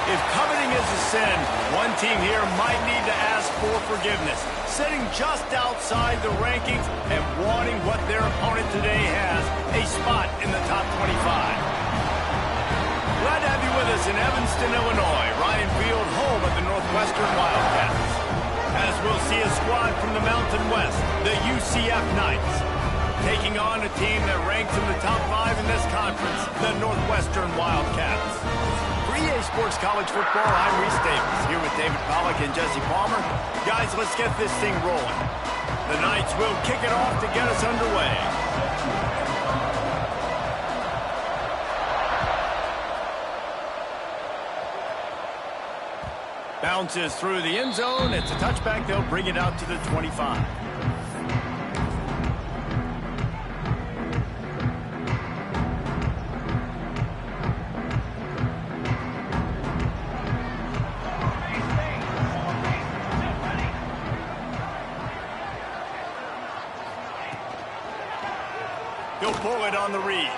If coveting is a sin, one team here might need to ask for forgiveness, sitting just outside the rankings and wanting what their opponent today has, a spot in the top 25. Glad to have you with us in Evanston, Illinois, Ryan Field, home of the Northwestern Wildcats. As we'll see a squad from the Mountain West, the UCF Knights, taking on a team that ranks in the top 5 in this conference, the Northwestern Wildcats. For EA Sports College Football, I'm Reese Davis, here with David Pollack and Jesse Palmer. Guys, let's get this thing rolling. The Knights will kick it off to get us underway. Bounces through the end zone. It's a touchback. They'll bring it out to the 25. He'll pull it on the read.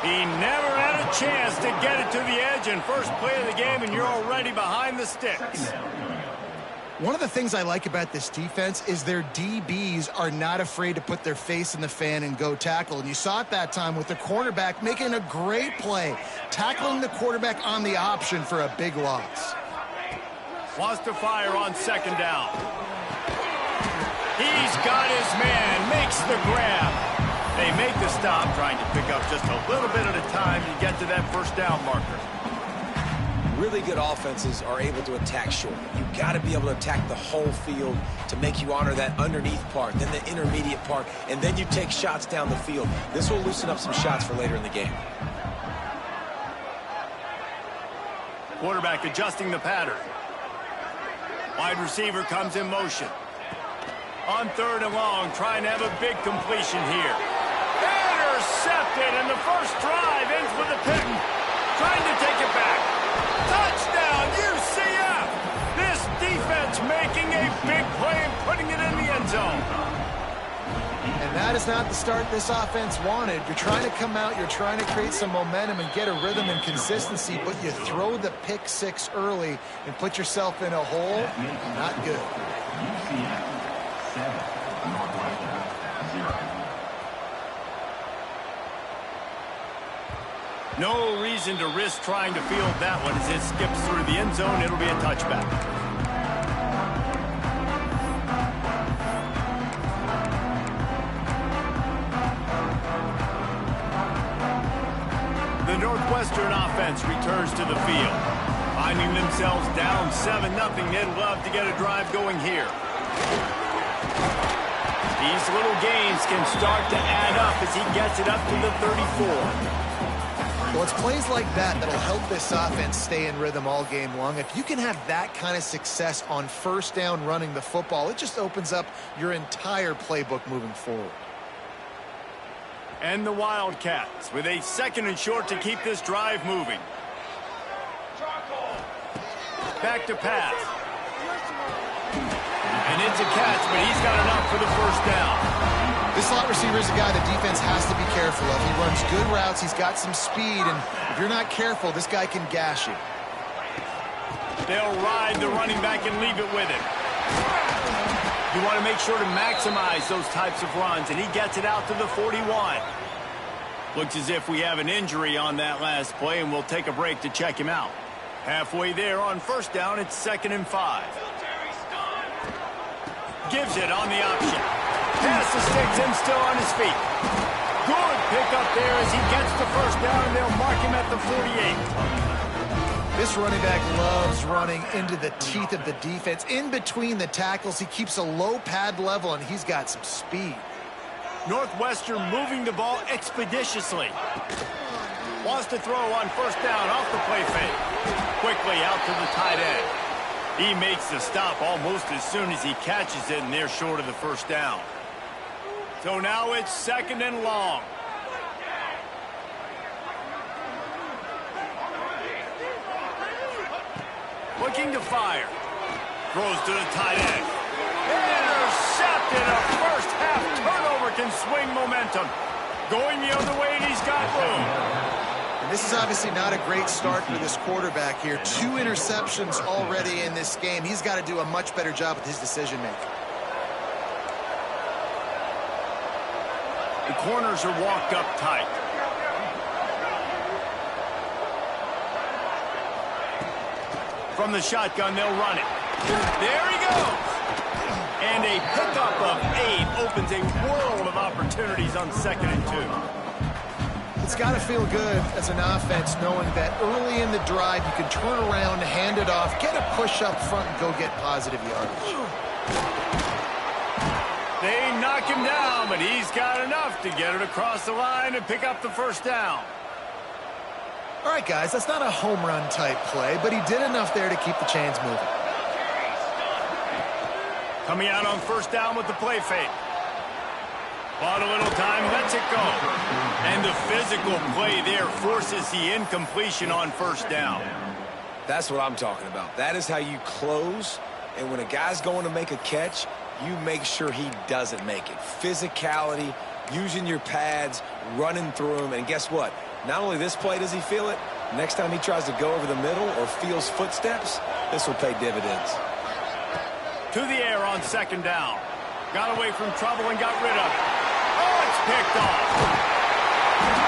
He never had a chance to get it to the edge, and first play of the game, and you're already behind the sticks. One of the things I like about this defense is their DBs are not afraid to put their face in the fan and go tackle. And you saw it that time with the cornerback making a great play, tackling the quarterback on the option for a big loss. Wants to fire on second down. He's got his man, makes the grab. They make the stop, trying to pick up just a little bit at a time to get to that first down marker. Really good offenses are able to attack short. You've got to be able to attack the whole field to make you honor that underneath part, then the intermediate part, and then you take shots down the field. This will loosen up some shots for later in the game. Quarterback adjusting the pattern. Wide receiver comes in motion. On third and long, trying to have a big completion here. Intercepted, and the first drive ends with a pick. Trying to take it back. Touchdown, UCF! This defense making a big play and putting it in the end zone. And that is not the start this offense wanted. You're trying to come out, you're trying to create some momentum and get a rhythm and consistency, but you throw the pick six early and put yourself in a hole. Not good. No reason to risk trying to field that one as it skips through the end zone. It'll be a touchback. The Northwestern offense returns to the field. Finding themselves down 7-0, they'd love to get a drive going here. These little gains can start to add up as he gets it up to the 34. Well, it's plays like that that'll help this offense stay in rhythm all game long. If you can have that kind of success on first down running the football, it just opens up your entire playbook moving forward. And the Wildcats with a second and short to keep this drive moving. Back to pass. And it's a catch, but he's got enough for the first down. This slot receiver is a guy the defense has to be careful of. He runs good routes, he's got some speed, and if you're not careful, this guy can gash you. They'll ride the running back and leave it with him. You want to make sure to maximize those types of runs, and he gets it out to the 41. Looks as if we have an injury on that last play, and we'll take a break to check him out. Halfway there on first down, it's 2nd and 5. Gives it on the option. Pass the sticks and still on his feet. Good pickup there as he gets the first down, and they'll mark him at the 48. This running back loves running into the teeth of the defense. In between the tackles, he keeps a low pad level, and he's got some speed. Northwestern moving the ball expeditiously. Wants to throw on first down off the play fake. Quickly out to the tight end. He makes the stop almost as soon as he catches it, and they're short of the first down. So now it's 2nd and long. Looking to fire. Throws to the tight end. Intercepted. A first half turnover can swing momentum. Going the other way, and he's got room. This is obviously not a great start for this quarterback here. 2 interceptions already in this game. He's got to do a much better job with his decision-making. The corners are walked up tight. From the shotgun, they'll run it. There he goes! And a pickup of 8 opens a world of opportunities on 2nd and 2. It's got to feel good as an offense knowing that early in the drive you can turn around, hand it off, get a push up front, and go get positive yardage. They knock him down, but he's got enough to get it across the line and pick up the first down. All right, guys, that's not a home run type play, but he did enough there to keep the chains moving. Coming out on first down with the play fake. Bought a little time, lets it go. And the physical play there forces the incompletion on first down. That's what I'm talking about. That is how you close, and when a guy's going to make a catch, you make sure he doesn't make it. Physicality, using your pads, running through him, and guess what? Not only this play does he feel it, next time he tries to go over the middle or feels footsteps, this will pay dividends. To the air on 2nd down. Got away from trouble and got rid of it. Oh, it's picked off.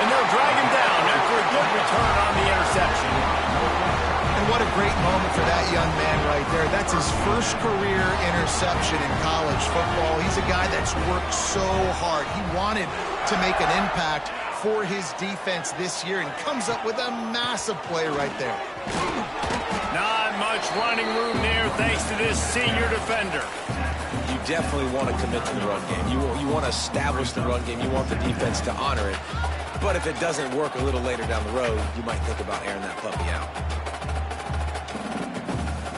And they'll drag him down after a good return on the interception. And what a great moment for that young man right there. That's his first career interception in college football. He's a guy that's worked so hard. He wanted to make an impact for his defense this year and comes up with a massive play right there. Not much running room there thanks to this senior defender. You definitely want to commit to the run game. You want to establish the run game. You want the defense to honor it. But if it doesn't work a little later down the road, you might think about airing that puppy out.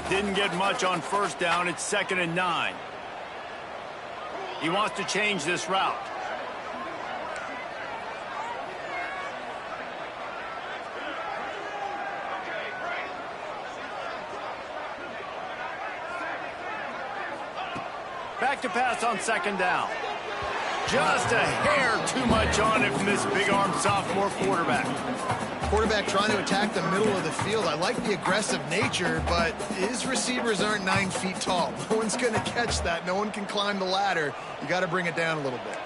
Didn't get much on first down. It's 2nd and 9. He wants to change this route. Back to pass on 2nd down. Just a hair too much on it from this big-armed sophomore quarterback. Quarterback trying to attack the middle of the field. I like the aggressive nature, but his receivers aren't 9 feet tall. No one's going to catch that. No one can climb the ladder. You got to bring it down a little bit.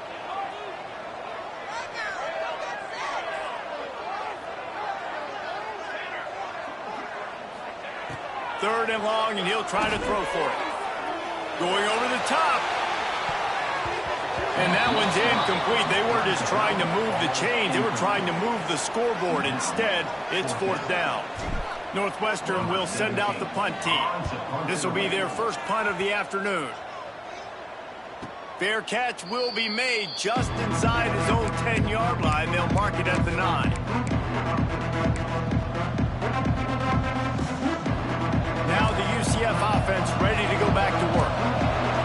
Third and long, and he'll try to throw for it. Going over the top. And that one's incomplete. They weren't just trying to move the chains. They were trying to move the scoreboard. Instead, it's 4th down. Northwestern will send out the punt team. This will be their first punt of the afternoon. Fair catch will be made just inside his own 10-yard line. They'll mark it at the 9. Now the UCF offense ready to go back to work.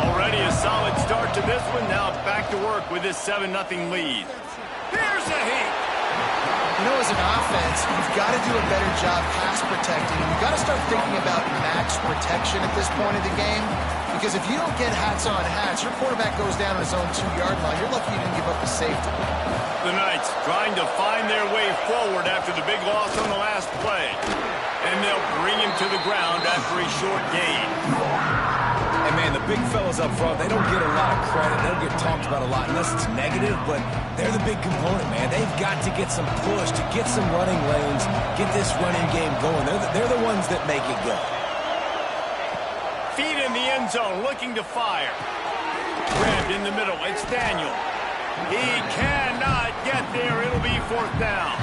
Already a solid start to this one. Now back to work with this 7-0 lead. Here's a hit. You know, as an offense, you've got to do a better job pass protecting. You've got to start thinking about max protection at this point of the game. Because if you don't get hats on hats, your quarterback goes down on his own 2-yard line. You're lucky you didn't give up the safety. The Knights trying to find their way forward after the big loss on the last play. And they'll bring him to the ground after a short gain. And, man, the big fellas up front, they don't get a lot of credit. They don't get talked about a lot unless it's negative, but they're the big component, man. They've got to get some push, to get some running lanes, get this running game going. They're the ones that make it go. Feet in the end zone, looking to fire. Grabbed in the middle. It's Daniel. He cannot get there. It'll be 4th down.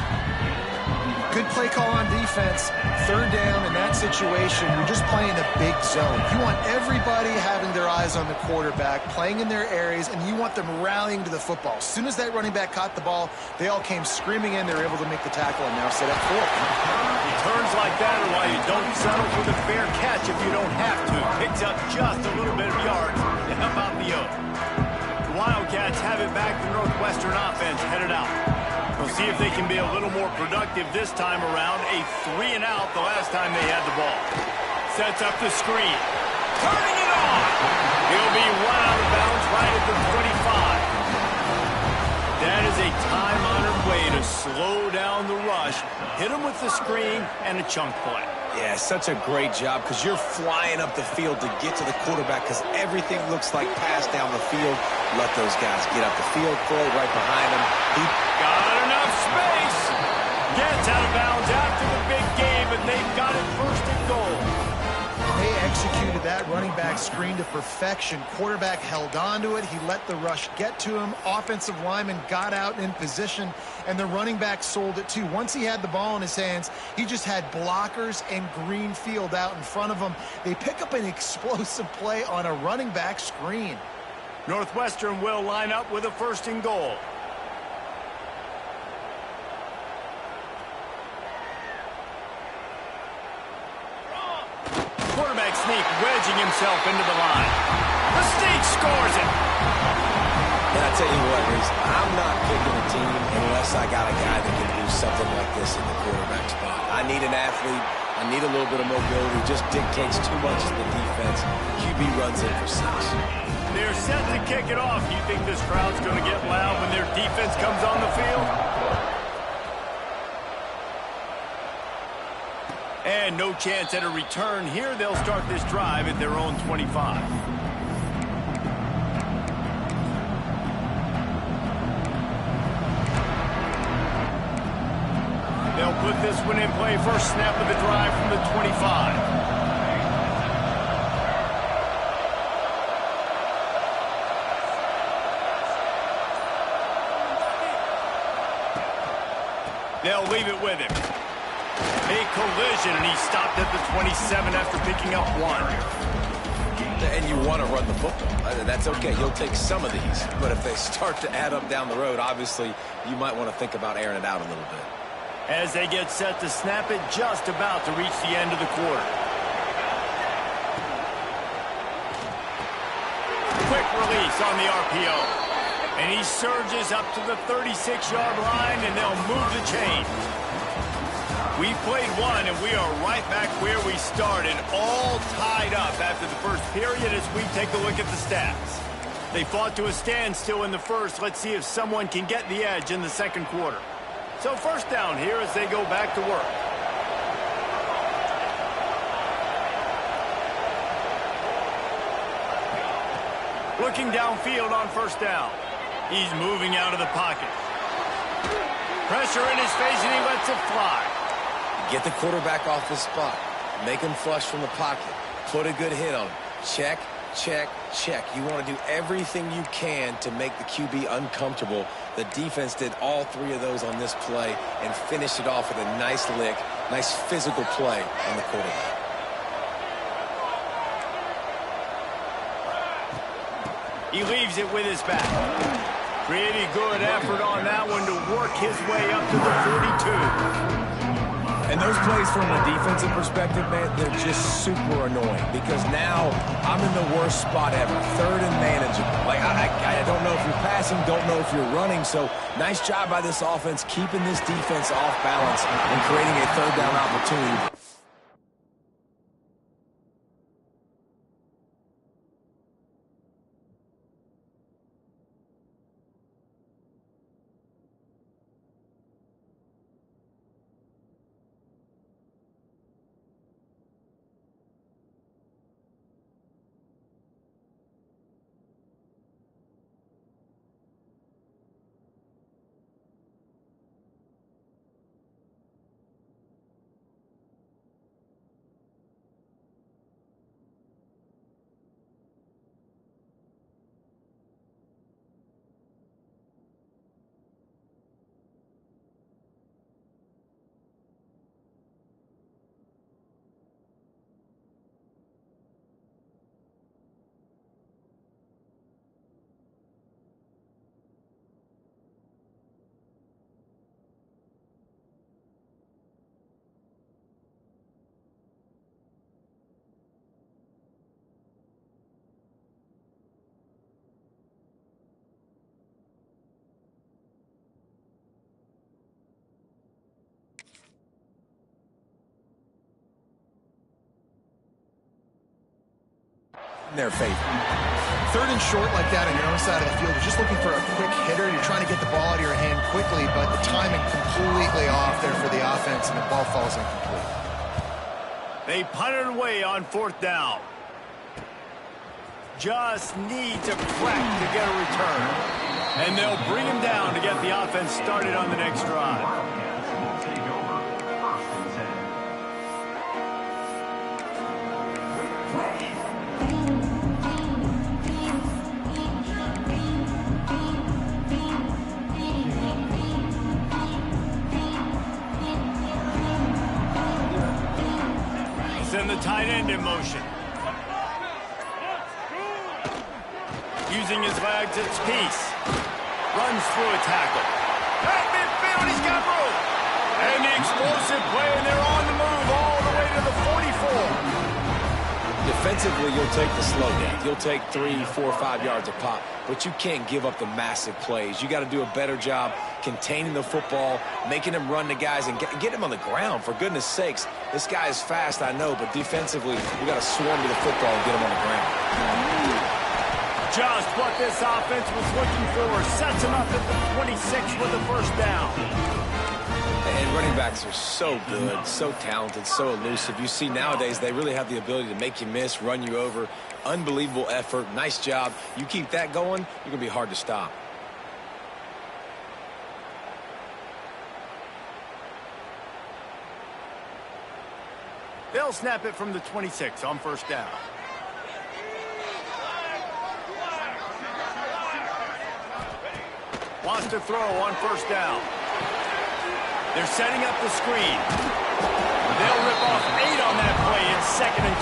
Good play call on defense. 3rd down in that situation, you're just playing a big zone. You want everybody having their eyes on the quarterback, playing in their areas, and you want them rallying to the football. As soon as that running back caught the ball, they all came screaming in. They were able to make the tackle and now set up 4th. Returns like that are why you don't settle for the fair catch if you don't have to. Picks up just a little bit of yards to help out the yoke. The Wildcats have it back. The Northwestern offense headed out. We'll see if they can be a little more productive this time around. A 3-and-out the last time they had the ball. Sets up the screen. Turning it on. He'll be run out of bounds right at the 25. That is a time-honored way way to slow down the rush, hit them with the screen, and a chunk play. Yeah, such a great job because you're flying up the field to get to the quarterback because everything looks like pass down the field. Let those guys get up the field, throw it right behind him. He got enough space. Gets out of bounds after the big game, and they've got it first and goal. They executed that running back screen to perfection. Quarterback held on to it. He let the rush get to him. Offensive lineman got out in position, and the running back sold it too. Once he had the ball in his hands, he just had blockers and green field out in front of him. They pick up an explosive play on a running back screen. Northwestern will line up with a first and goal. Quarterback sneak, wedging himself into the line. The sneak scores it. And I tell you what, Reese, I'm not picking a team unless I got a guy that can do something like this in the quarterback spot. I need an athlete. I need a little bit of mobility. Just dictates too much to the defense. QB runs in for 6. They're set to kick it off. You think this crowd's going to get loud when their defense comes on the field? And no chance at a return here. They'll start this drive at their own 25. They'll put this one in play. First snap of the drive from the 25. They'll leave it with him. A collision, and he stopped at the 27 after picking up 1. And you want to run the football. That's okay. You'll take some of these. But if they start to add up down the road, obviously, you might want to think about airing it out a little bit. As they get set to snap it, just about to reach the end of the quarter. Quick release on the RPO. And he surges up to the 36-yard line, and they'll move the chain. We played one, and we are right back where we started, all tied up after the first period as we take a look at the stats. They fought to a standstill in the first. Let's see if someone can get the edge in the second quarter. So first down here as they go back to work. Looking downfield on first down. He's moving out of the pocket. Pressure in his face, and he lets it fly. Get the quarterback off the spot. Make him flush from the pocket. Put a good hit on him. Check, check, check. You want to do everything you can to make the QB uncomfortable. The defense did all 3 of those on this play and finished it off with a nice lick, nice physical play on the quarterback. He leaves it with his back. Pretty good effort on that one to work his way up to the 42. And those plays from a defensive perspective, man, they're just super annoying because now I'm in the worst spot ever, third and manageable. Like, I don't know if you're passing, don't know if you're running. So nice job by this offense keeping this defense off balance and creating a third down opportunity. Their favor. Third and short like that on your own side of the field, you're just looking for a quick hitter. You're trying to get the ball out of your hand quickly, but the time timing completely off there for the offense, and the ball falls incomplete. They punted away on 4th down. Just needs a crack to get a return. And they'll bring him down to get the offense started on the next drive. Send the tight end in motion. Using his legs, it's Peace. Runs through a tackle. At midfield, he's got room. And the explosive play, and they're on the move all the way to the 44. Defensively, you'll take the slow down. You'll take 3, 4, 5 yards a pop, but you can't give up the massive plays. You got to do a better job containing the football, making him run the guys, and get him on the ground. For goodness sakes, this guy is fast, I know, but defensively, we got to swarm to the football and get him on the ground. Just what this offense was looking for. Sets him up at the 26 with the first down. And running backs are so good, so talented, so elusive. You see nowadays they really have the ability to make you miss, run you over. Unbelievable effort. Nice job. You keep that going, you're going to be hard to stop. They'll snap it from the 26 on 1st down. Wants to throw on 1st down. They're setting up the screen. They'll rip off 8 on that play. It's 2nd and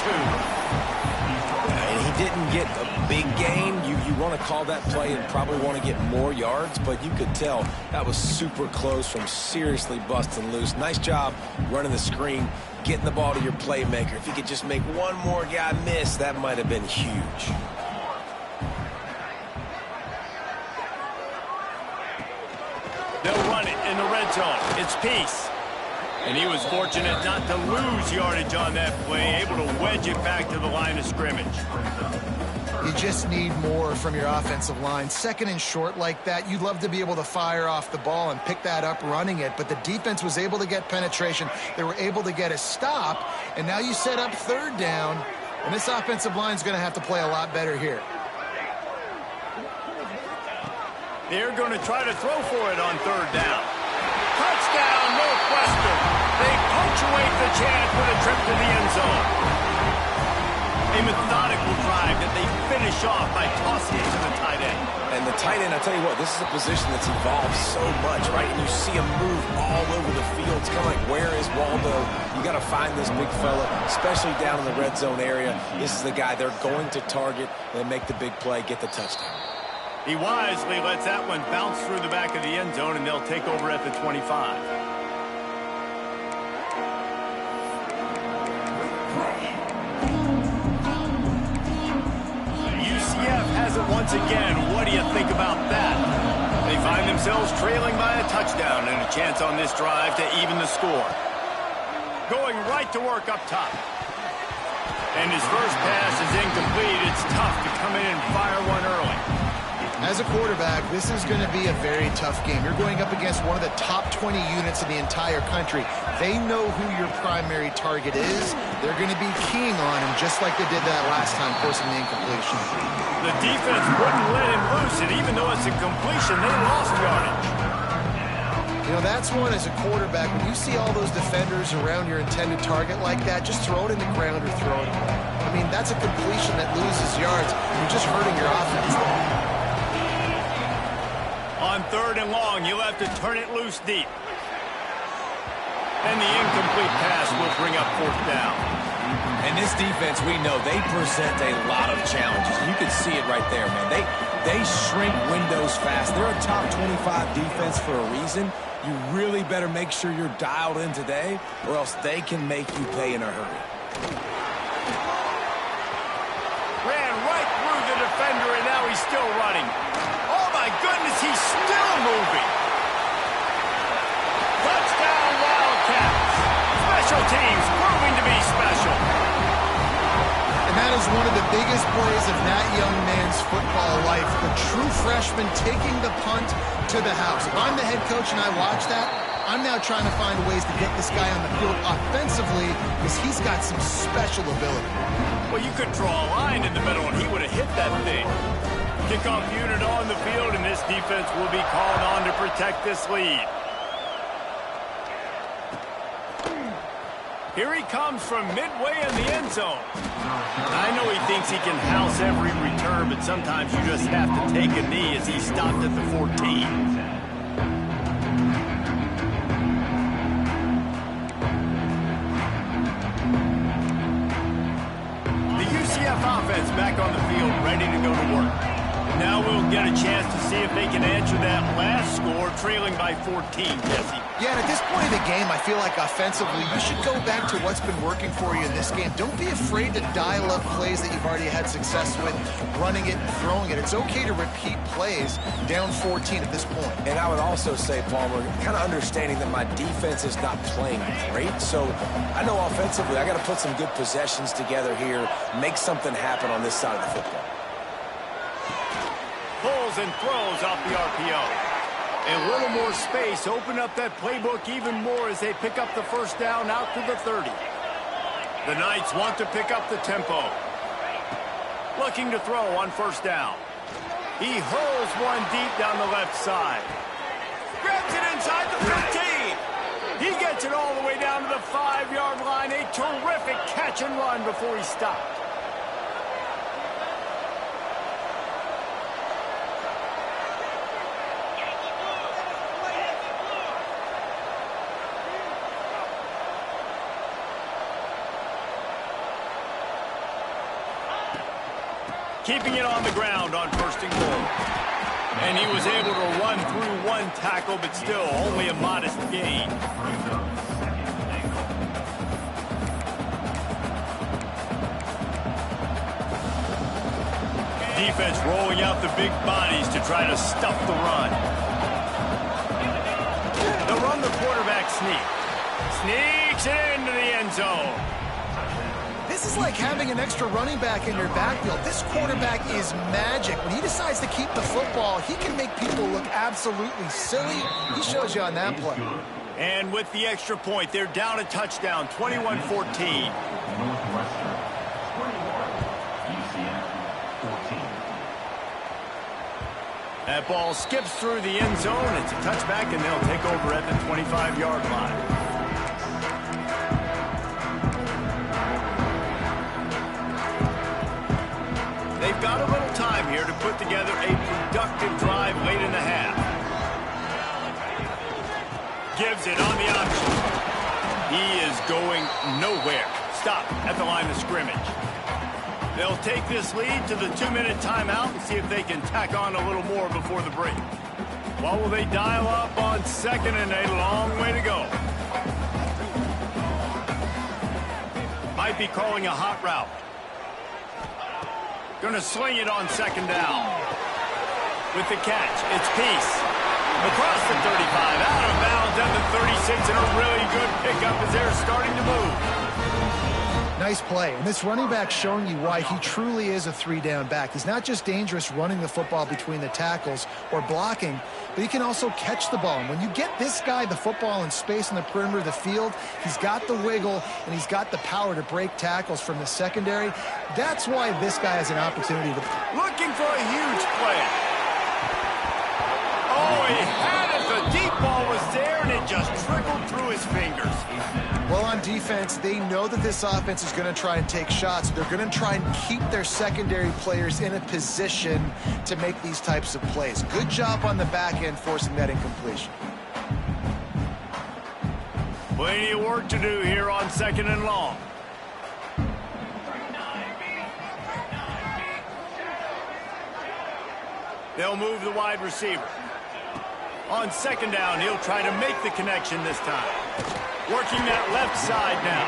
2. And he didn't get a big gain. You want to call that play and probably want to get more yards, but you could tell that was super close from seriously busting loose. Nice job running the screen, getting the ball to your playmaker. If you could just make one more guy miss, that might have been huge. They'll run it in the red zone. It's Peace. And he was fortunate not to lose yardage on that play, able to wedge it back to the line of scrimmage. You just need more from your offensive line. 2nd and short like that, you'd love to be able to fire off the ball and pick that up running it, but the defense was able to get penetration. They were able to get a stop, and now you set up 3rd down, and this offensive line is going to have to play a lot better here. They're going to try to throw for it on 3rd down. Touchdown, Northwestern. They punctuate the chance with a trip to the end zone. A methodical drive that they finish off by tossing it to the tight end. And the tight end, I tell you what, this is a position that's evolved so much, right? And you see him move all over the field. It's kind of like, where is Waldo? You got to find this big fella, especially down in the red zone area. This is the guy they're going to target and make the big play, get the touchdown. He wisely lets that one bounce through the back of the end zone, and they'll take over at the 25. UCF has it once again. What do you think about that? They find themselves trailing by a touchdown and a chance on this drive to even the score. Going right to work up top. And his first pass is incomplete. It's tough to come in and fire one early. As a quarterback, this is going to be a very tough game. You're going up against one of the top 20 units in the entire country. They know who your primary target is. They're going to be keying on him just like they did that last time, forcing the incompletion. The defense wouldn't let him loose, and even though it's a completion, they lost yardage. You know, that's one as a quarterback. When you see all those defenders around your intended target like that, just throw it in the ground or throw it away. I mean, that's a completion that loses yards. You're just hurting your offense there. On 3rd and long, you'll have to turn it loose deep. And the incomplete pass will bring up 4th down. And this defense, we know, they present a lot of challenges. You can see it right there, man. They shrink windows fast. They're a top 25 defense for a reason. You really better make sure you're dialed in today, or else they can make you pay in a hurry. Ran right through the defender, and now he's still running. Oh, my goodness, he's still moving. Touchdown, Wildcats. Special teams proving to be special. And that was one of the biggest plays of that young man's football life. The true freshman taking the punt to the house. If I'm the head coach and I watch that, I'm now trying to find ways to get this guy on the field offensively because he's got some special ability. Well, you could draw a line in the middle and he would have hit that thing. Kickoff unit on the field, and this defense will be called on to protect this lead. Here he comes from midway in the end zone. I know he thinks he can house every return, but sometimes you just have to take a knee as he stopped at the 14. The UCF offense back on the field, ready to go to work. Now we'll get a chance to see if they can answer that last score, trailing by 14, Jesse. Yeah, and at this point of the game, I feel like offensively, you should go back to what's been working for you in this game. Don't be afraid to dial up plays that you've already had success with, running it and throwing it. It's okay to repeat plays down 14 at this point. And I would also say, Palmer, kind of understanding that my defense is not playing great. So I know offensively, I got to put some good possessions together here, make something happen on this side of the football. Pulls and throws off the RPO. A little more space, open up that playbook even more as they pick up the first down out to the 30. The Knights want to pick up the tempo. Looking to throw on first down. He hurls one deep down the left side. Grabs it inside the 15. He gets it all the way down to the 5-yard line. A terrific catch and run before he stopped. Keeping it on the ground on first and goal. And he was able to run through one tackle, but still only a modest gain. Defense rolling out the big bodies to try to stuff the run. They'll run the quarterback sneak. Sneaks it into the end zone. This is like having an extra running back in your backfield. This quarterback is magic. When he decides to keep the football, he can make people look absolutely silly. He shows you on that play. And with the extra point, they're down a touchdown, 21-14. That ball skips through the end zone. It's a touchback, and they'll take over at the 25-yard line. They've got a little time here to put together a productive drive late in the half. Gives it on the option. He is going nowhere. Stop at the line of scrimmage. They'll take this lead to the 2-minute timeout and see if they can tack on a little more before the break. What will they dial up on second and a long way to go? Might be calling a hot route. Gonna sling it on second down. With the catch, it's Peace. Across the 35, out of bounds at the 36, and a really good pickup as they're starting to move. Nice play. And this running back showing you why he truly is a 3-down back. He's not just dangerous running the football between the tackles or blocking, but he can also catch the ball. And when you get this guy the football in space in the perimeter of the field, he's got the wiggle and he's got the power to break tackles from the secondary. That's why this guy has an opportunity to... Looking for a huge play. Oh, he had it. The deep ball was there, and it just trickled through his fingers. Well, on defense, they know that this offense is going to try and take shots. They're going to try and keep their secondary players in a position to make these types of plays. Good job on the back end forcing that incompletion. Plenty of work to do here on second and long. They'll move the wide receiver. On second down, he'll try to make the connection this time. Working that left side now.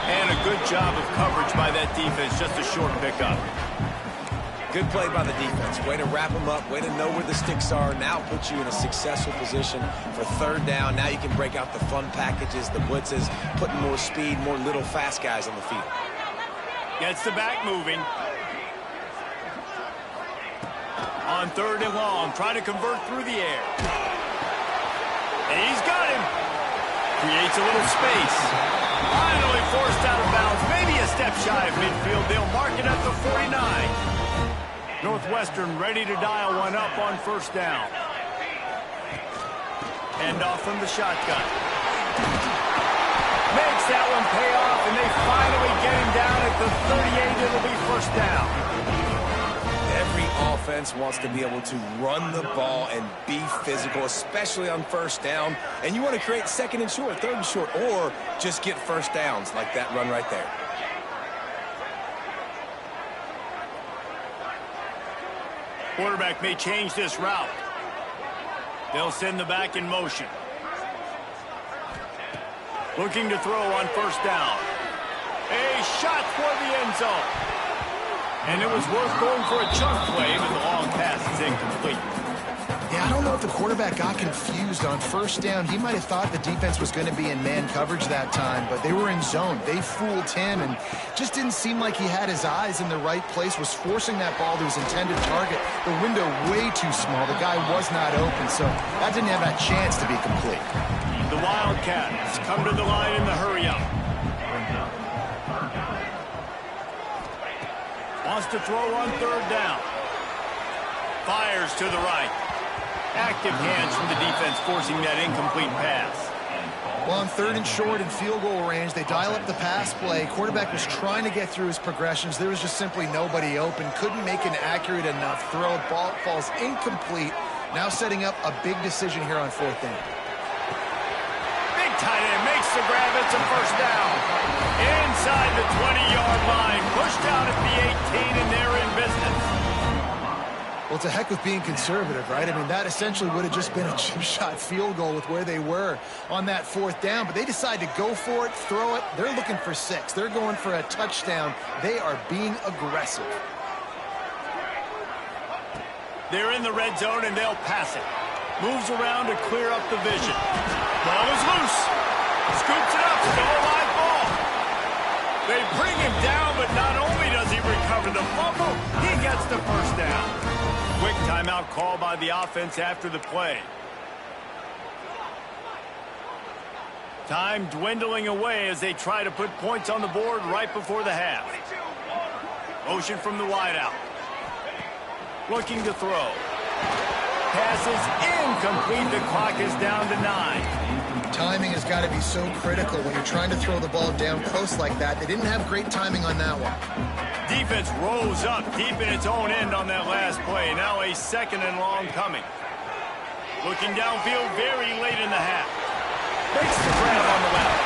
And a good job of coverage by that defense. Just a short pickup. Good play by the defense. Way to wrap them up. Way to know where the sticks are. Now put you in a successful position for third down. Now you can break out the fun packages, the blitzes, putting more speed, more little fast guys on the field. Gets the back moving. On 3rd and long, trying to convert through the air. And he's got him. Creates a little space. Finally forced out of bounds. Maybe a step shy of midfield. They'll mark it at the 49. Northwestern ready to dial one up on 1st down. Hand off from the shotgun. Makes that one pay off, and they finally get him down at the 38. It'll be 1st down. Every offense wants to be able to run the ball and be physical, especially on 1st down. And you want to create 2nd and short, 3rd and short, or just get 1st downs like that run right there. Quarterback may change this route. They'll send the back in motion. Looking to throw on 1st down. A shot for the end zone. And it was worth going for a chunk play, but the long pass is incomplete. Yeah, I don't know if the quarterback got confused on 1st down. He might have thought the defense was going to be in man coverage that time, but they were in zone. They fooled him and just didn't seem like he had his eyes in the right place, was forcing that ball to his intended target. The window way too small. The guy was not open, so that didn't have that chance to be complete. The Wildcats come to the line in the hurry-up. Wants to throw on 3rd down. Fires to the right. Active hands from the defense forcing that incomplete pass. Well, on 3rd and short and field goal range, they dial up the pass play. Quarterback was trying to get through his progressions. There was just simply nobody open. Couldn't make an accurate enough throw. Ball falls incomplete. Now setting up a big decision here on 4th down. Big tight end makes the grab. It's a 1st down. Inside the 20-yard line. Pushed out at the 18, and they're in business. Well, it's a heck of being conservative, right? I mean, that essentially would have just been a chip shot field goal with where they were on that 4th down. But they decide to go for it, throw it. They're looking for 6. They're going for a touchdown. They are being aggressive. They're in the red zone, and they'll pass it. Moves around to clear up the vision. Ball is loose. Scoops it up. Still a live ball. They bring him down, but not only does he recover the fumble, he gets the 1st down. Quick timeout call by the offense after the play. Time dwindling away as they try to put points on the board right before the half. Motion from the wideout. Looking to throw. Pass is incomplete. The clock is down to 9. Timing has got to be so critical when you're trying to throw the ball down close like that. They didn't have great timing on that one. Defense rose up deep in its own end on that last play. Now a 2nd and long coming. Looking downfield very late in the half. Makes the grab on the left.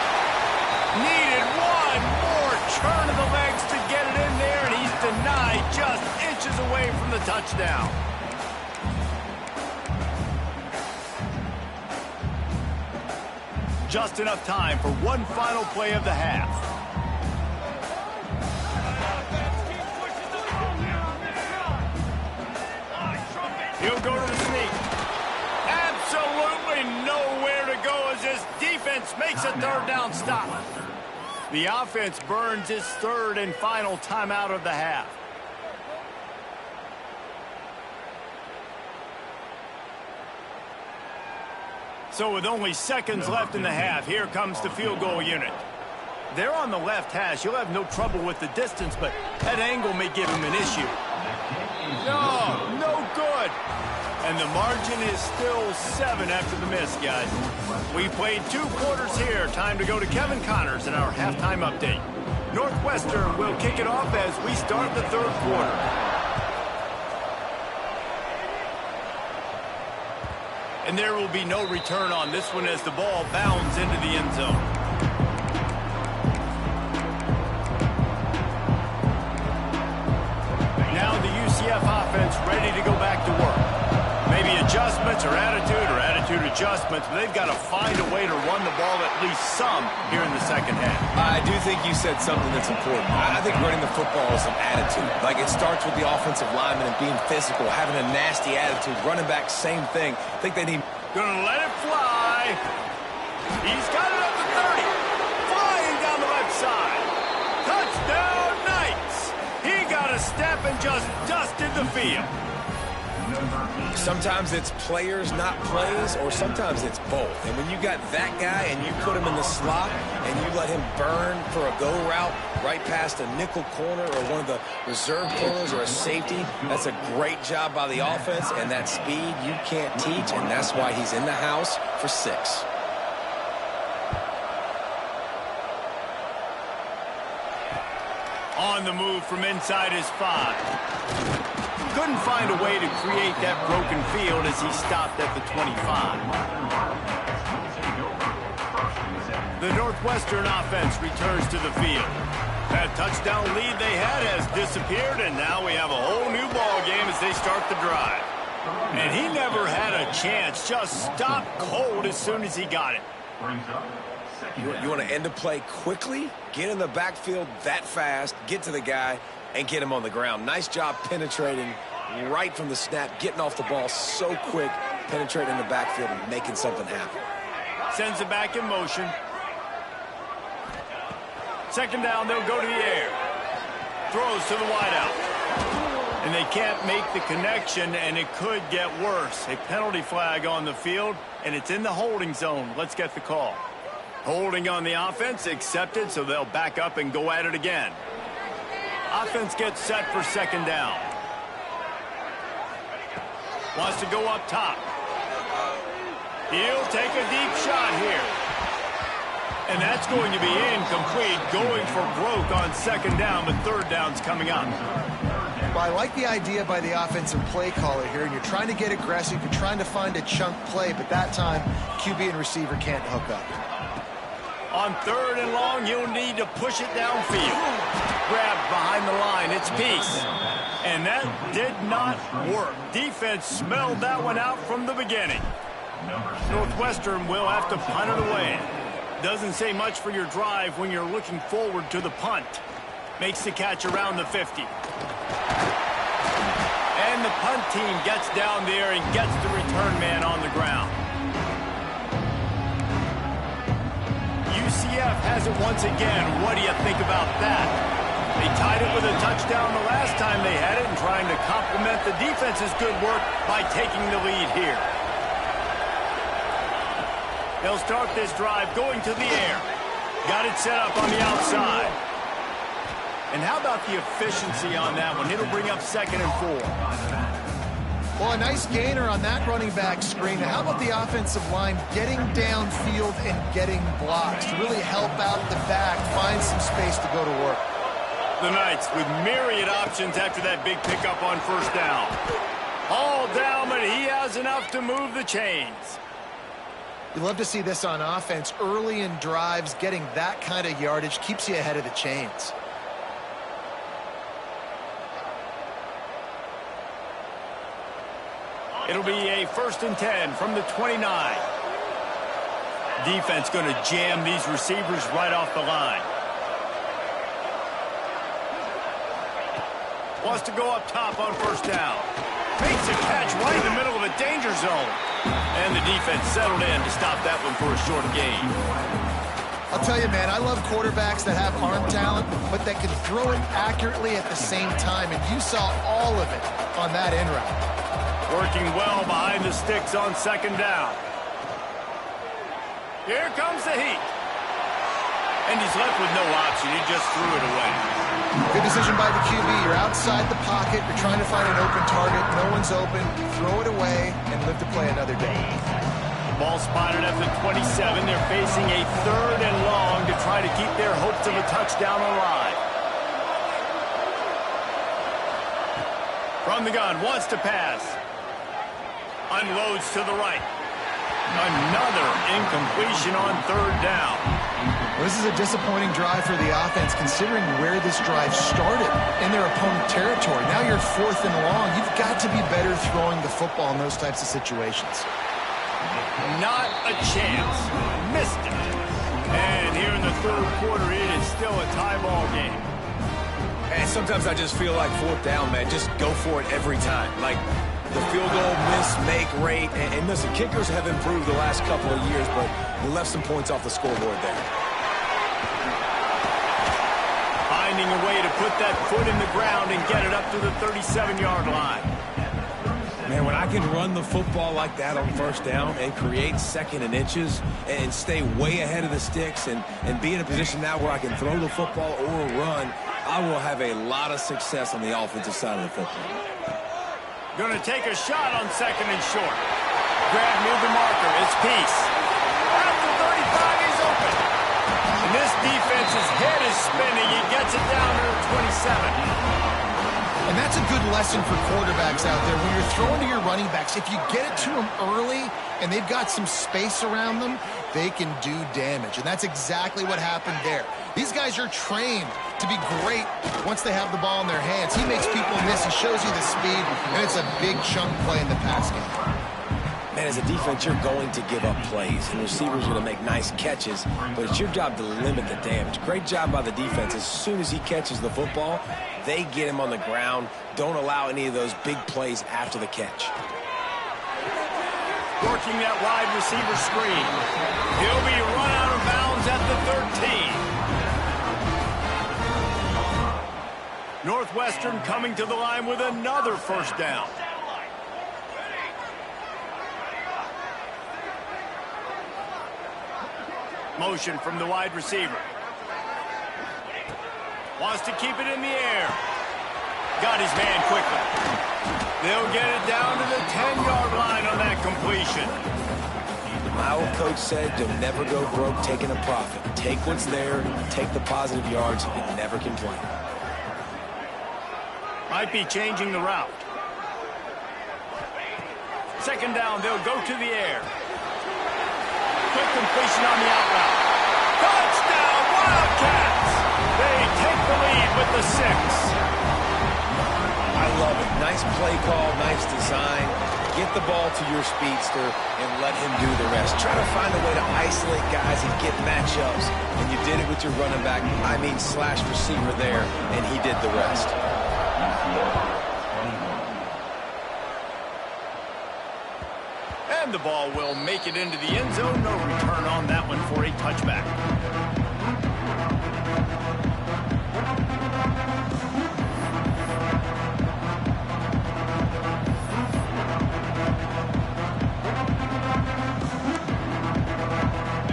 Needed one more turn of the legs to get it in there, and he's denied just inches away from the touchdown. Just enough time for one final play of the half. He'll go to the sneak. Absolutely nowhere to go as this defense makes a 3rd down stop. The offense burns its 3rd and final timeout of the half. So with only seconds left in the half, here comes the field goal unit. They're on the left hash. He'll have no trouble with the distance, but that angle may give him an issue. No good. And the margin is still 7 after the miss, guys. We played 2 quarters here. Time to go to Kevin Connors in our halftime update. Northwestern will kick it off as we start the 3rd quarter. And there will be no return on this one as the ball bounds into the end zone. Now the UCF offense ready to go back to work. Maybe adjustments or attitude adjustments, but they've got to find a way to run the ball at least some here in the 2nd half. I do think you said something that's important. I think running the football is an attitude. Like, it starts with the offensive lineman and being physical, having a nasty attitude. Running back, same thing. I think they need... Gonna let it fly. He's got it up to 30. Flying down the left side. Touchdown, Knights. just dusted the field. Sometimes it's players, not plays, or sometimes it's both. And when you got that guy and you put him in the slot and you let him burn for a go route right past a nickel corner or one of the reserve corners or a safety, that's a great job by the offense, and that speed you can't teach, and that's why he's in the house for 6. On the move from inside his 5. Couldn't find a way to create that broken field as he stopped at the 25. The Northwestern offense returns to the field. That touchdown lead they had has disappeared, and now we have a whole new ball game as they start the drive. And he never had a chance, just stopped cold as soon as he got it. You want to end a play quickly, get in the backfield that fast, get to the guy, and get him on the ground. Nice job penetrating right from the snap, getting off the ball so quick, penetrating the backfield and making something happen. Sends it back in motion. Second down, they'll go to the air. Throws to the wideout. And they can't make the connection, and it could get worse. A penalty flag on the field, and it's in the holding zone. Let's get the call. Holding on the offense, accepted, so they'll back up and go at it again. Offense gets set for second down. Wants to go up top. He'll take a deep shot here. And that's going to be incomplete, going for broke on second down, but third down's coming up. Well, I like the idea by the offensive play caller here, and you're trying to get aggressive, you're trying to find a chunk play, but that time, QB and receiver can't hook up. On third and long, you'll need to push it downfield. Grabbed behind the line, it's Peace. And that did not work. Defense smelled that one out from the beginning. Northwestern will have to punt it away. Doesn't say much for your drive when you're looking forward to the punt. Makes the catch around the 50. And the punt team gets down there and gets the return man on the ground. UCF has it once again. What do you think about that? They tied it with a touchdown the last time they had it and trying to complement the defense's good work by taking the lead here. They'll start this drive going to the air. Got it set up on the outside. And how about the efficiency on that one? It'll bring up second and 4. Well, a nice gainer on that running back screen. Now, how about the offensive line getting downfield and getting blocks to really help out the back, find some space to go to work? The Knights with myriad options after that big pickup on first down. All down, but he has enough to move the chains. You love to see this on offense. Early in drives, getting that kind of yardage keeps you ahead of the chains. It'll be a 1st and 10 from the 29. Defense going to jam these receivers right off the line. Wants to go up top on first down. Makes a catch right in the middle of a danger zone. And the defense settled in to stop that one for a short gain. I'll tell you, man, I love quarterbacks that have arm talent, but that can throw it accurately at the same time. And you saw all of it on that end route. Working well behind the sticks on second down. Here comes the heat. And he's left with no option. He just threw it away. Good decision by the QB. You're outside the pocket. You're trying to find an open target. No one's open. Throw it away and live to play another day. Ball spotted at the 27. They're facing a 3rd and long to try to keep their hopes of a touchdown alive. From the gun, wants to pass. Unloads to the right. Another incompletion on 3rd down. Well, this is a disappointing drive for the offense considering where this drive started in their opponent territory. Now you're 4th and long. You've got to be better throwing the football in those types of situations. Not a chance. Missed it. And here in the 3rd quarter, it is still a tie ball game. And sometimes I just feel like 4th down, man. Just go for it every time. Like the field goal miss-make rate. And listen, kickers have improved the last couple of years, but they left some points off the scoreboard there. finding a way to put that foot in the ground and get it up to the 37-yard line. Man, when I can run the football like that on first down and create second and inches and stay way ahead of the sticks and be in a position now where I can throw the football or run, I will have a lot of success on the offensive side of the football. Going to take a shot on second and short. Grab near the marker. It's Peace. After 35, he's open. And this defense's head is spinning. He gets it down to the 27. And that's a good lesson for quarterbacks out there. When you're throwing to your running backs, if you get it to them early and they've got some space around them, they can do damage. And that's exactly what happened there. These guys are trained to be great once they have the ball in their hands. He makes people miss. He shows you the speed, and it's a big chunk play in the pass game. Man, as a defense, you're going to give up plays, and receivers are going to make nice catches, but it's your job to limit the damage. Great job by the defense. As soon as he catches the football, they get him on the ground. Don't allow any of those big plays after the catch. Working that wide receiver screen. He'll be run out of bounds at the 13. Northwestern coming to the line with another first down. Motion from the wide receiver. Wants to keep it in the air. Got his man quickly. They'll get it down to the 10-yard line on that completion. My old coach said you'll never go broke taking a profit. Take what's there, take the positive yards, and never complain. Might be changing the route. Second down, they'll go to the air. Quick completion on the out route. Touchdown, Wildcats! They take the lead with the 6. I love it. Nice play call, nice design. Get the ball to your speedster and let him do the rest. Try to find a way to isolate guys and get matchups. And you did it with your running back, slash receiver there, and he did the rest. And the ball will make it into the end zone. No return on that one for a touchback.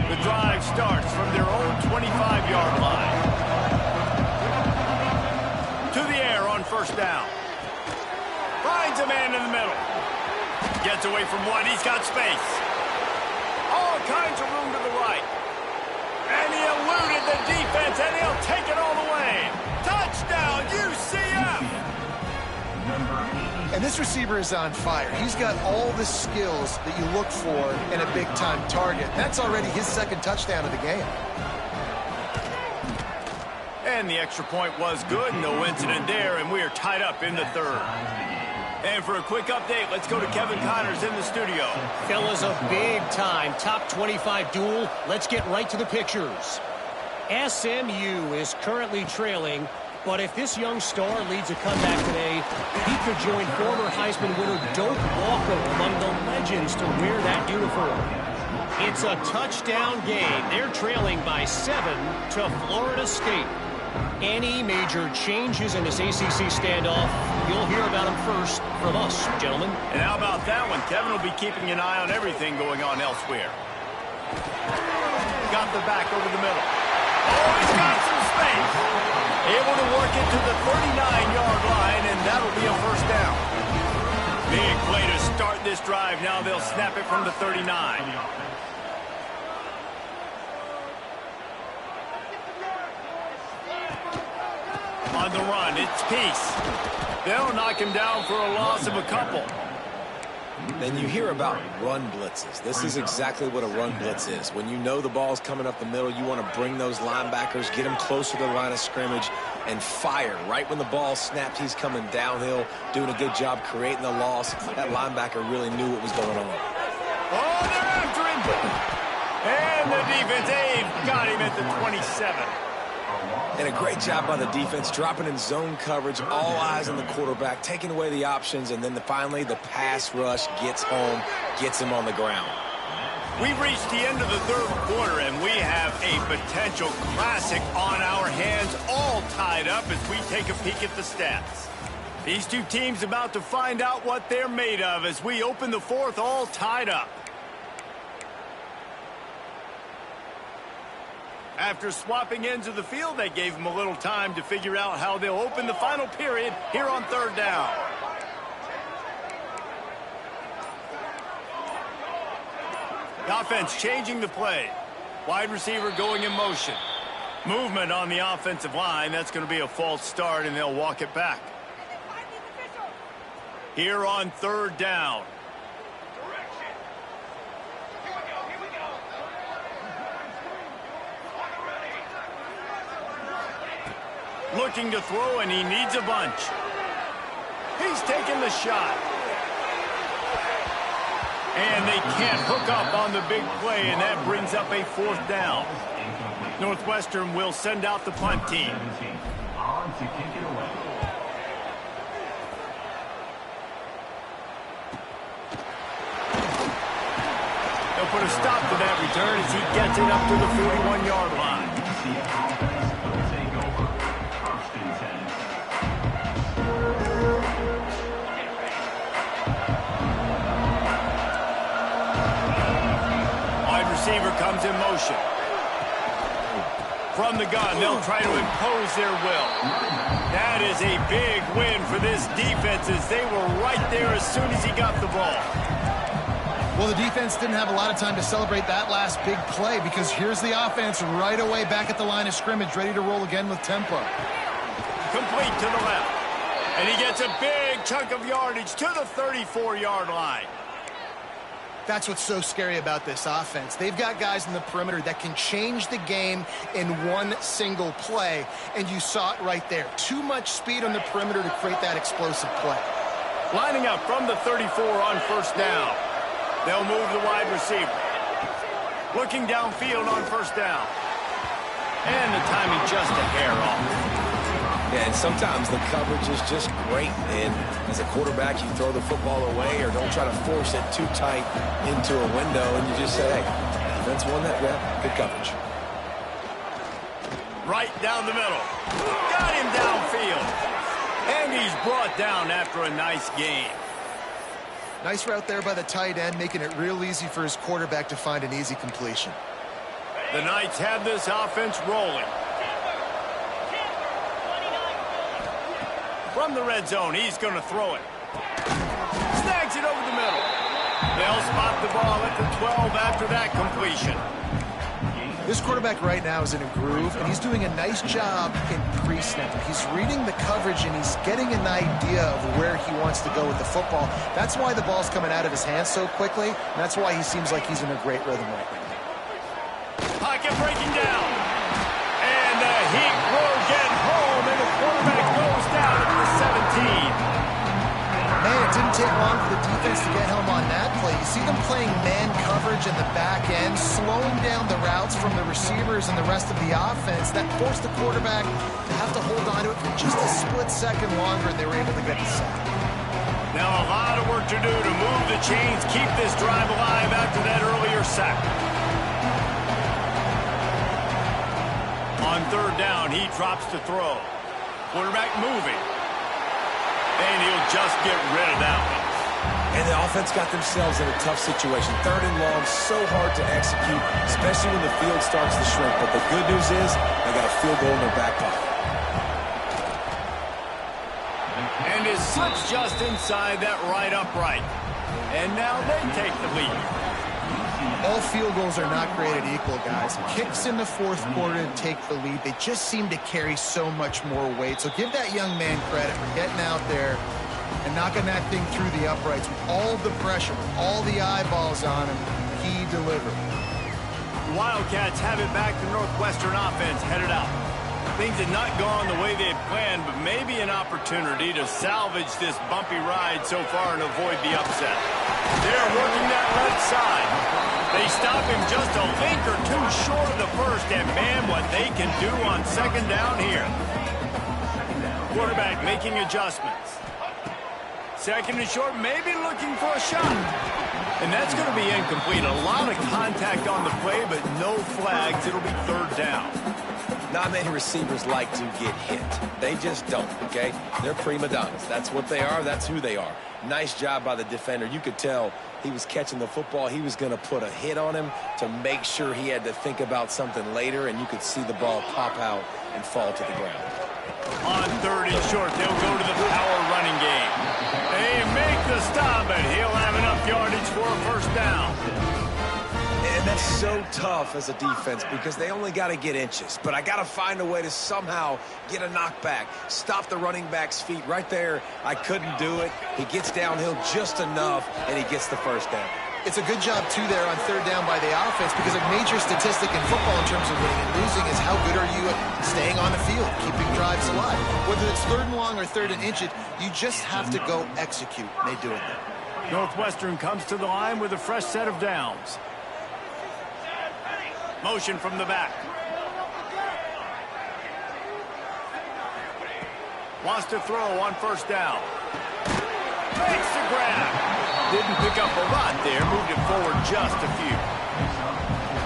The drive starts from their own 25-yard line. To the air on first down. Finds a man in the middle. Gets away from one. He's got space. All kinds of room to the right. And he eluded the defense, and he'll take it all the way. Touchdown, UCF! And this receiver is on fire. He's got all the skills that you look for in a big-time target. That's already his second touchdown of the game. And the extra point was good. No incident there, and we are tied up in the third. And for a quick update, let's go to Kevin Connors in the studio. Fellas, a big-time top 25 duel. Let's get right to the pictures. SMU is currently trailing, but if this young star leads a comeback today, he could join former Heisman winner Doak Walker among the legends to wear that uniform. It's a touchdown game. They're trailing by 7 to Florida State. Any major changes in this ACC standoff, you'll hear about them first from us, gentlemen. And how about that one? Kevin will be keeping an eye on everything going on elsewhere. Got the back over the middle. Oh, he's got some space. Able to work it to the 39-yard line, and that'll be a first down. Big play to start this drive. Now they'll snap it from the 39. On the run, it's Peace. They'll knock him down for a loss of a couple. Then you hear about run blitzes. This is exactly what a run blitz is. When you know the ball's coming up the middle, you want to bring those linebackers, get them closer to the line of scrimmage, and fire. Right when the ball snapped, he's coming downhill, doing a good job creating the loss. That linebacker really knew what was going on. Oh, they're after him. And the defense, they've got him at the 27. And a great job by the defense, dropping in zone coverage, all eyes on the quarterback, taking away the options, and then finally the pass rush gets home, gets him on the ground. We've reached the end of the third quarter, and we have A potential classic on our hands, all tied up as we take a peek at the stats. These two teams about to find out what they're made of as we open the fourth, all tied up. After swapping ends of the field, they gave them a little time to figure out how they'll open the final period here on third down. The offense changing the play. Wide receiver going in motion. Movement on the offensive line. That's going to be a false start, and they'll walk it back. Here on third down. Looking to throw, and he needs a bunch. He's taking the shot. And they can't hook up on the big play, and that brings up a fourth down. Northwestern will send out the punt team. They'll put a stop to that return as he gets it up to the 41-yard line. Receiver comes in motion. From the gun, they'll try to impose their will. That is a big win for this defense as they were right there as soon as he got the ball. Well, the defense didn't have a lot of time to celebrate that last big play because here's the offense right away back at the line of scrimmage, ready to roll again with tempo. Complete to the left. And he gets a big chunk of yardage to the 34-yard line. That's what's so scary about this offense. They've got guys in the perimeter that can change the game in one single play, and you saw it right there. Too much speed on the perimeter to create that explosive play. Lining up from the 34 on first down. They'll move the wide receiver. Looking downfield on first down. And the timing just a hair off. Yeah, and sometimes the coverage is just great, and as a quarterback, you throw the football away or don't try to force it too tight into a window, and you just say, hey, defense won that, yeah, good coverage. Right down the middle. Got him downfield. And he's brought down after a nice gain. Nice route there by the tight end, making it real easy for his quarterback to find an easy completion. The Knights have this offense rolling. From the red zone, he's going to throw it. Snags it over the middle. They'll spot the ball at the 12 after that completion. This quarterback right now is in a groove, and he's doing a nice job in pre-snap. He's reading the coverage, and he's getting an idea of where he wants to go with the football. That's why the ball's coming out of his hands so quickly, and that's why he seems like he's in a great rhythm right now. Pocket breaking down. And the heat will get home, and the quarterback goes down at the 17. Man, it didn't take long for the defense to get home on that play. You see them playing man coverage in the back end, slowing down the routes from the receivers and the rest of the offense. That forced the quarterback to have to hold on to it for just a split second longer, and they were able to get the sack. Now a lot of work to do to move the chains, keep this drive alive after that earlier sack. On third down, he drops to throw. Quarterback moving. And he'll just get rid of that one. And the offense got themselves in a tough situation. Third and long, so hard to execute, especially when the field starts to shrink. But the good news is they got a field goal in their back pocket. And his slips just inside that right upright. And now they take the lead. All field goals are not created equal, guys. Kicks in the fourth quarter to take the lead. They just seem to carry so much more weight. So give that young man credit for getting out there and knocking that thing through the uprights with all the pressure, all the eyeballs on him. He delivered. The Wildcats have it back to Northwestern offense headed out. Things had not gone the way they had planned, but maybe an opportunity to salvage this bumpy ride so far and avoid the upset. They're working that left side. They stop him just a link or two short of the first, and man, what they can do on second down here. Quarterback making adjustments. Second and short, maybe looking for a shot. And that's going to be incomplete. A lot of contact on the play, but no flags. It'll be third down. Not many receivers like to get hit. They just don't, okay? They're prima donnas. That's what they are. That's who they are. Nice job by the defender. You could tell he was catching the football. He was going to put a hit on him to make sure he had to think about something later, and you could see the ball pop out and fall to the ground. On third and short, they'll go to the power running game. They make the stop, and he'll have enough yardage for a first down. And that's so tough as a defense because they only got to get inches. But I got to find a way to somehow get a knockback, stop the running back's feet. Right there, I couldn't do it. He gets downhill just enough, and he gets the first down. It's a good job, too, there on third down by the offense because a major statistic in football in terms of winning and losing is how good are you at staying on the field, keeping drives alive. Whether it's third and long or third and inches, you just have to go execute. And they do it there. Northwestern comes to the line with a fresh set of downs. Motion from the back. Wants to throw on first down. Makes the grab. Didn't pick up a lot there. Moved it forward just a few.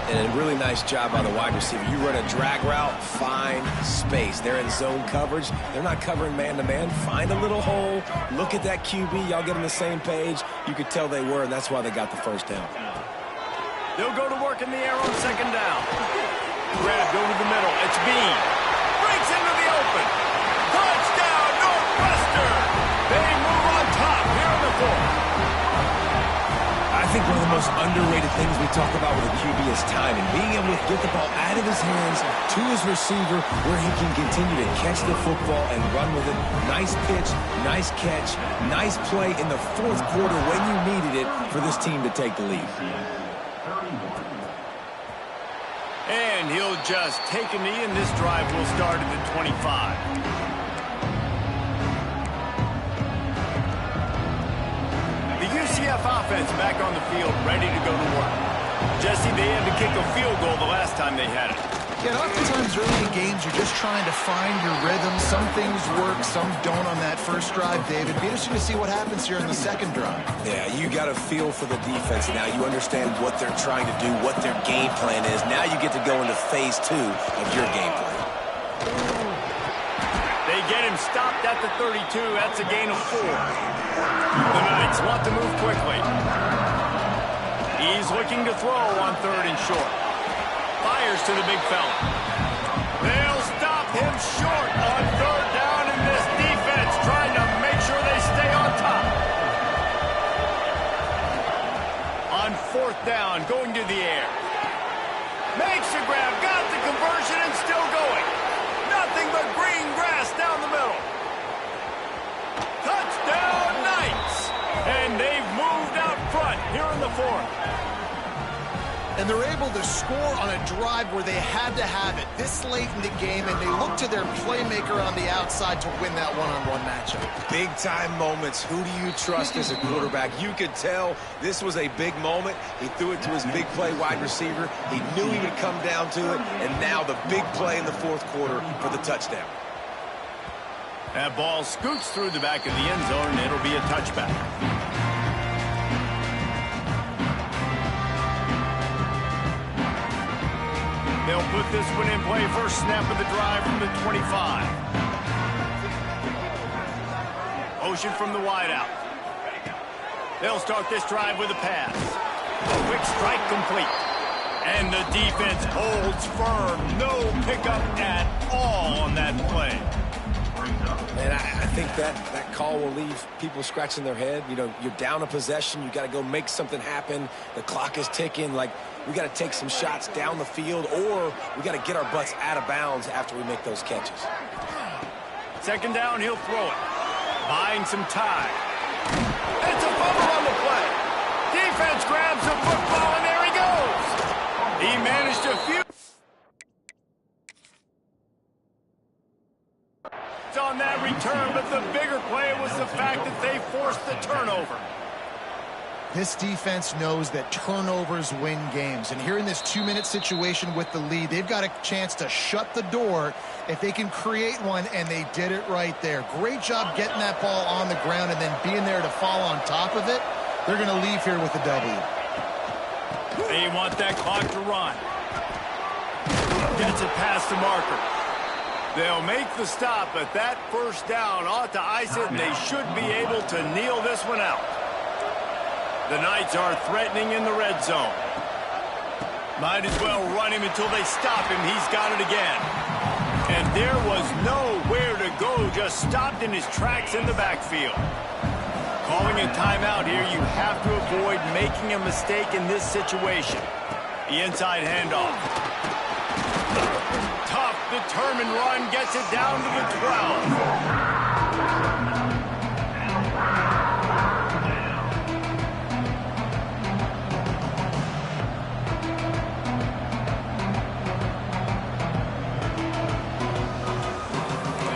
And a really nice job by the wide receiver. You run a drag route, find space. They're in zone coverage. They're not covering man-to-man. Find a little hole. Look at that QB. Y'all get on the same page. You could tell they were, and that's why they got the first down. They'll go to work in the air on second down. Grabbed over the middle. It's Bean. Breaks into the open. Touchdown, Northwestern. They move on top here in the fourth. I think one of the most underrated things we talk about with a QB is timing. Being able to get the ball out of his hands to his receiver where he can continue to catch the football and run with it. Nice pitch, nice catch, nice play in the fourth quarter when you needed it for this team to take the lead. And he'll just take a knee, and this drive will start at the 25. The UCF offense back on the field, ready to go to work. Jesse, they had to kick a field goal the last time they had it. Yeah, oftentimes early in games, you're just trying to find your rhythm. Some things work, some don't on that first drive, David. Be interesting to see what happens here in the second drive. Yeah, you got a feel for the defense now. You understand what they're trying to do, what their game plan is. Now you get to go into phase 2 of your game plan. They get him stopped at the 32. That's a gain of 4. The Knights want to move quickly. He's looking to throw on third and short. Fires to the big fella. They'll stop him short on third down, and this defense trying to make sure they stay on top. On fourth down, going to the air. Makes a grab, got the conversion, and still going. Nothing but green grass down the middle. Touchdown, Knights! And they've moved out front here in the fourth. And they're able to score on a drive where they had to have it this late in the game, and they look to their playmaker on the outside to win that one-on-one matchup. Big-time moments. Who do you trust as a quarterback? You could tell this was a big moment. He threw it to his big play wide receiver. He knew he would come down to it, and now the big play in the fourth quarter for the touchdown. That ball scoots through the back of the end zone, and it'll be a touchback. They'll put this one in play. First snap of the drive from the 25. Motion from the wideout. They'll start this drive with a pass. A quick strike complete. And the defense holds firm. No pickup at all on that play. And I think that call will leave people scratching their head. You know, you're down a possession. You got to go make something happen. The clock is ticking. Like, we got to take some shots down the field, or we got to get our butts out of bounds after we make those catches. Second down, he'll throw it. Buying some time. It's a fumble on the play. Defense grabs the football, and there he goes. He managed to on that return, but the bigger play was the fact that they forced the turnover. This defense knows that turnovers win games. And here in this 2-minute situation with the lead, they've got a chance to shut the door if they can create one, and they did it right there. Great job getting that ball on the ground and then being there to fall on top of it. They're going to leave here with a W. They want that clock to run. Gets it past the marker. They'll make the stop, but that first down ought to ice it, and they should be able to kneel this one out. The Knights are threatening in the red zone. Might as well run him until they stop him. He's got it again. And there was nowhere to go, just stopped in his tracks in the backfield. Calling a timeout here, you have to avoid making a mistake in this situation. The inside handoff. Tough, determined run, gets it down to the 12.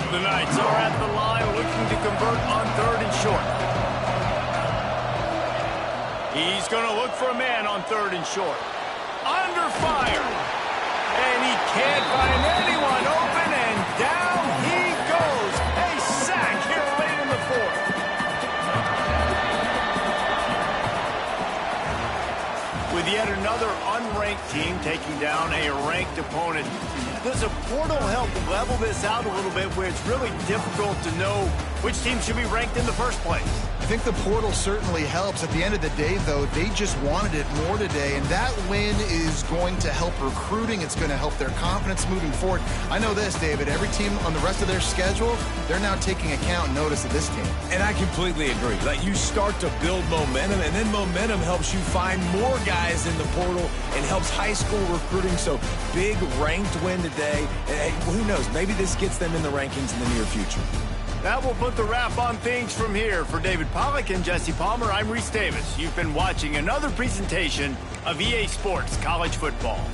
The Knights are at the line looking to convert on 3rd and short. He's going to look for a man on 3rd and short. Under fire. And he can't find anyone open, and down he goes. A sack here late in the 4th. With yet another unranked team taking down a ranked opponent, does a portal help level this out a little bit where it's really difficult to know which team should be ranked in the first place? I think the portal certainly helps. At the end of the day, though, they just wanted it more today, and that win is going to help recruiting. It's going to help their confidence moving forward. I know this, David, every team on the rest of their schedule, they're now taking account and notice of this team. And I completely agree. Like, you start to build momentum, and then momentum helps you find more guys in the portal and helps high school recruiting. So big ranked win today. And who knows, maybe this gets them in the rankings in the near future. That will put the wrap on things from here. For David Pollack and Jesse Palmer, I'm Reese Davis. You've been watching another presentation of EA Sports College Football.